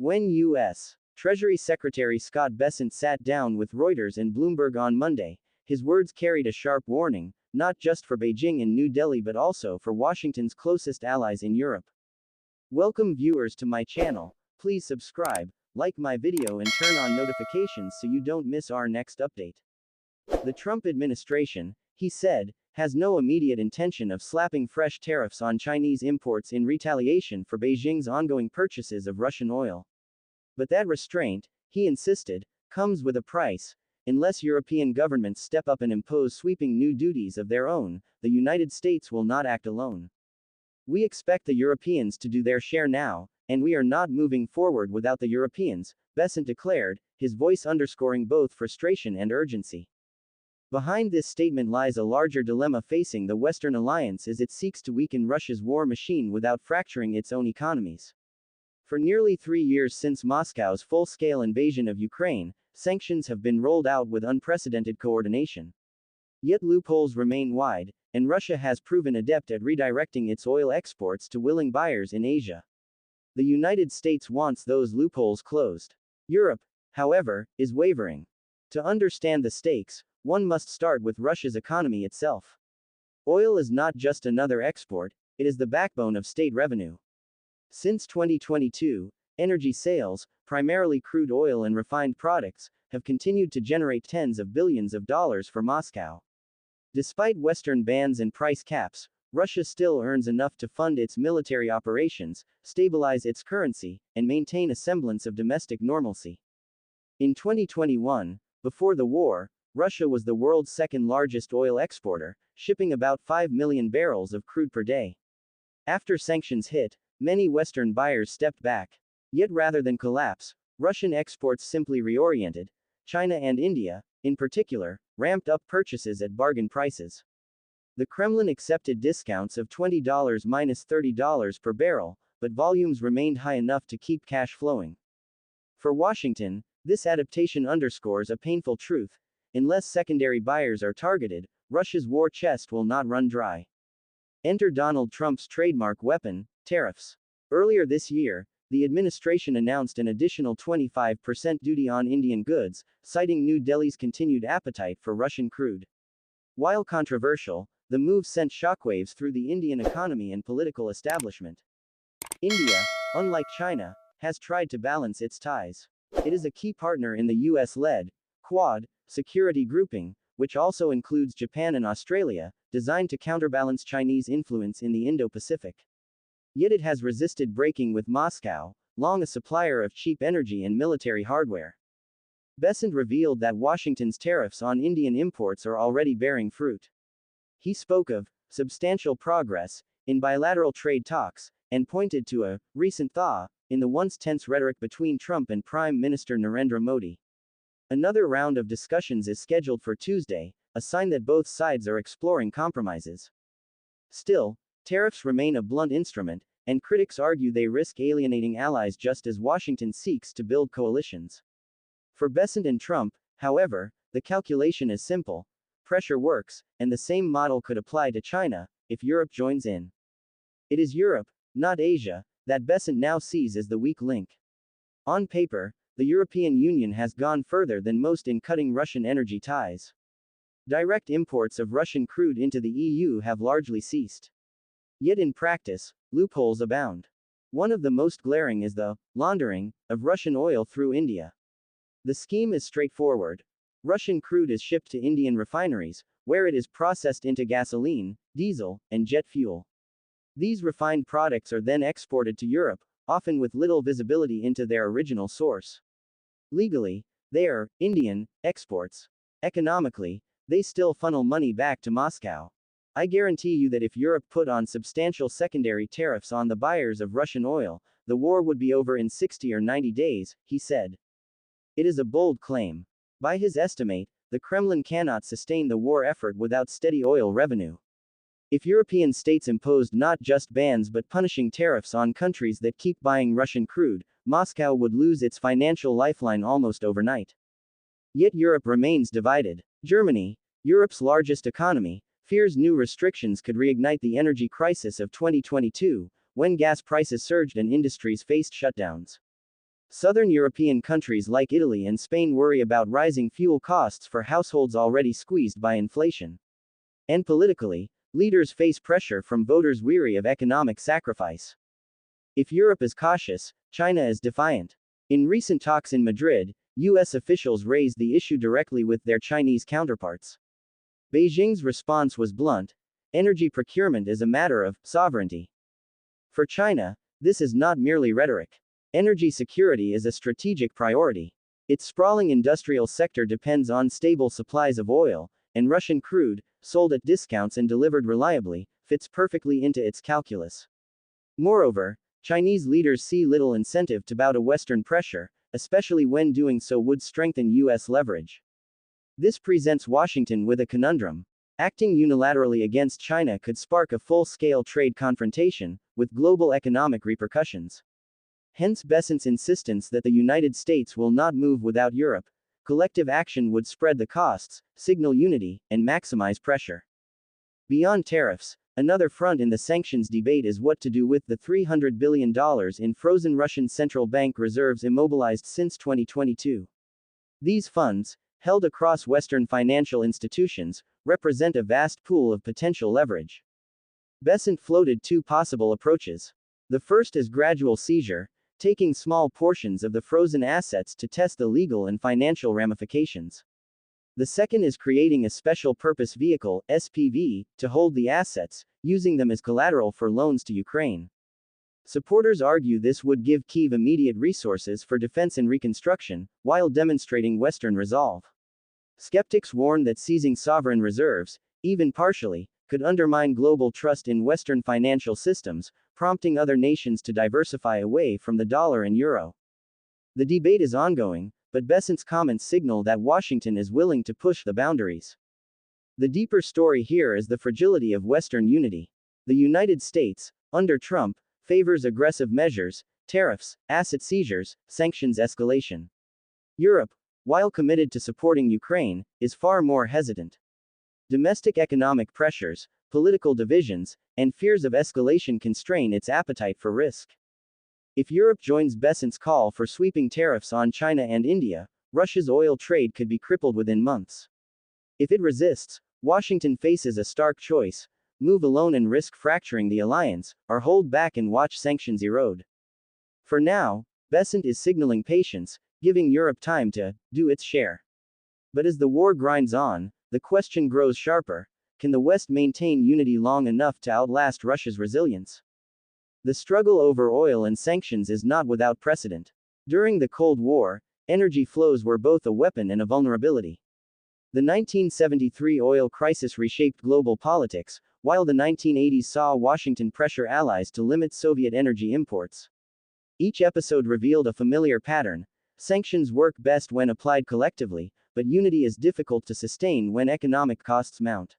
When U.S. Treasury Secretary Scott Bessent sat down with Reuters and Bloomberg on Monday, his words carried a sharp warning, not just for Beijing and New Delhi but also for Washington's closest allies in Europe. Welcome viewers to my channel. Please subscribe, like my video and turn on notifications so you don't miss our next update. The Trump administration, he said, has no immediate intention of slapping fresh tariffs on Chinese imports in retaliation for Beijing's ongoing purchases of Russian oil. But that restraint, he insisted, comes with a price. Unless European governments step up and impose sweeping new duties of their own, the United States will not act alone. We expect the Europeans to do their share now, and we are not moving forward without the Europeans, Bessent declared, his voice underscoring both frustration and urgency. Behind this statement lies a larger dilemma facing the Western alliance as it seeks to weaken Russia's war machine without fracturing its own economies. For nearly 3 years since Moscow's full-scale invasion of Ukraine, sanctions have been rolled out with unprecedented coordination. Yet loopholes remain wide, and Russia has proven adept at redirecting its oil exports to willing buyers in Asia. The United States wants those loopholes closed. Europe, however, is wavering. To understand the stakes, one must start with Russia's economy itself. Oil is not just another export, it is the backbone of state revenue. Since 2022, energy sales, primarily crude oil and refined products, have continued to generate tens of billions of dollars for Moscow. Despite Western bans and price caps, Russia still earns enough to fund its military operations, stabilize its currency, and maintain a semblance of domestic normalcy. In 2021, before the war, Russia was the world's second largest oil exporter, shipping about 5 million barrels of crude per day. After sanctions hit, many Western buyers stepped back. Yet rather than collapse, Russian exports simply reoriented. China and India, in particular, ramped up purchases at bargain prices. The Kremlin accepted discounts of $20 minus $30 per barrel, but volumes remained high enough to keep cash flowing. For Washington, this adaptation underscores a painful truth: unless secondary buyers are targeted, Russia's war chest will not run dry. Enter Donald Trump's trademark weapon, tariffs. Earlier this year, the administration announced an additional 25% duty on Indian goods, citing New Delhi's continued appetite for Russian crude. While controversial, the move sent shockwaves through the Indian economy and political establishment. India, unlike China, has tried to balance its ties. It is a key partner in the US-led Quad security grouping, which also includes Japan and Australia, designed to counterbalance Chinese influence in the Indo-Pacific. Yet it has resisted breaking with Moscow, long a supplier of cheap energy and military hardware. Bessent revealed that Washington's tariffs on Indian imports are already bearing fruit. He spoke of substantial progress in bilateral trade talks, and pointed to a recent thaw in the once tense rhetoric between Trump and Prime Minister Narendra Modi. Another round of discussions is scheduled for Tuesday, a sign that both sides are exploring compromises. Still, tariffs remain a blunt instrument, and critics argue they risk alienating allies just as Washington seeks to build coalitions. For Bessent and Trump, however, the calculation is simple: pressure works, and the same model could apply to China, if Europe joins in. It is Europe, not Asia, that Bessent now sees as the weak link. On paper, the European Union has gone further than most in cutting Russian energy ties. Direct imports of Russian crude into the EU have largely ceased. Yet in practice, loopholes abound. One of the most glaring is the laundering of Russian oil through India. The scheme is straightforward. Russian crude is shipped to Indian refineries, where it is processed into gasoline, diesel, and jet fuel. These refined products are then exported to Europe, often with little visibility into their original source. Legally, they are Indian exports. Economically, they still funnel money back to Moscow. I guarantee you that if Europe put on substantial secondary tariffs on the buyers of Russian oil, the war would be over in 60 or 90 days, he said. It is a bold claim. By his estimate, the Kremlin cannot sustain the war effort without steady oil revenue. If European states imposed not just bans but punishing tariffs on countries that keep buying Russian crude, Moscow would lose its financial lifeline almost overnight. Yet Europe remains divided. Germany, Europe's largest economy, fears new restrictions could reignite the energy crisis of 2022, when gas prices surged and industries faced shutdowns. Southern European countries like Italy and Spain worry about rising fuel costs for households already squeezed by inflation. And politically, leaders face pressure from voters weary of economic sacrifice. If Europe is cautious, China is defiant. In recent talks in Madrid, U.S. officials raised the issue directly with their Chinese counterparts. Beijing's response was blunt: energy procurement is a matter of sovereignty. For China, this is not merely rhetoric. Energy security is a strategic priority. Its sprawling industrial sector depends on stable supplies of oil, and Russian crude, sold at discounts and delivered reliably, fits perfectly into its calculus. Moreover, Chinese leaders see little incentive to bow to Western pressure, especially when doing so would strengthen U.S. leverage. This presents Washington with a conundrum. Acting unilaterally against China could spark a full-scale trade confrontation, with global economic repercussions. Hence Bessent's insistence that the United States will not move without Europe. Collective action would spread the costs, signal unity, and maximize pressure. Beyond tariffs, another front in the sanctions debate is what to do with the $300 billion in frozen Russian central bank reserves immobilized since 2022. These funds, held across Western financial institutions, represent a vast pool of potential leverage. Bessent floated two possible approaches. The first is gradual seizure, taking small portions of the frozen assets to test the legal and financial ramifications. The second is creating a special purpose vehicle, SPV, to hold the assets, using them as collateral for loans to Ukraine. Supporters argue this would give Kyiv immediate resources for defense and reconstruction, while demonstrating Western resolve. Skeptics warn that seizing sovereign reserves, even partially, could undermine global trust in Western financial systems, prompting other nations to diversify away from the dollar and euro. The debate is ongoing, but Bessent's comments signal that Washington is willing to push the boundaries. The deeper story here is the fragility of Western unity. The United States, under Trump, favors aggressive measures, tariffs, asset seizures, sanctions escalation. Europe, while committed to supporting Ukraine, is far more hesitant. Domestic economic pressures, political divisions, and fears of escalation constrain its appetite for risk. If Europe joins Bessent's call for sweeping tariffs on China and India, Russia's oil trade could be crippled within months. If it resists, Washington faces a stark choice: move alone and risk fracturing the alliance, or hold back and watch sanctions erode. For now, Bessent is signaling patience, giving Europe time to do its share. But as the war grinds on, the question grows sharper: can the West maintain unity long enough to outlast Russia's resilience? The struggle over oil and sanctions is not without precedent. During the Cold War, energy flows were both a weapon and a vulnerability. The 1973 oil crisis reshaped global politics, while the 1980s saw Washington pressure allies to limit Soviet energy imports. Each episode revealed a familiar pattern: sanctions work best when applied collectively, but unity is difficult to sustain when economic costs mount.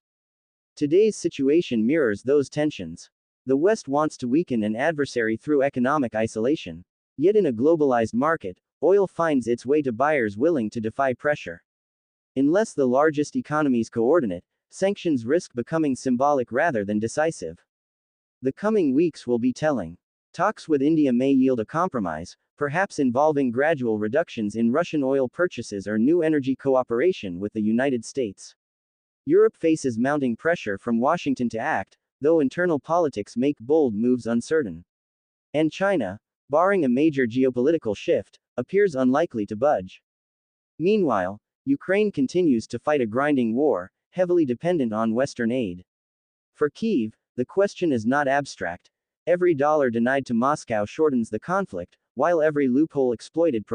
Today's situation mirrors those tensions. The West wants to weaken an adversary through economic isolation. Yet in a globalized market, oil finds its way to buyers willing to defy pressure. Unless the largest economies coordinate, sanctions risk becoming symbolic rather than decisive. The coming weeks will be telling. Talks with India may yield a compromise, perhaps involving gradual reductions in Russian oil purchases or new energy cooperation with the United States. Europe faces mounting pressure from Washington to act, though internal politics make bold moves uncertain. And China, barring a major geopolitical shift, appears unlikely to budge. Meanwhile, Ukraine continues to fight a grinding war, heavily dependent on Western aid. For Kyiv, the question is not abstract. Every dollar denied to Moscow shortens the conflict, while every loophole exploited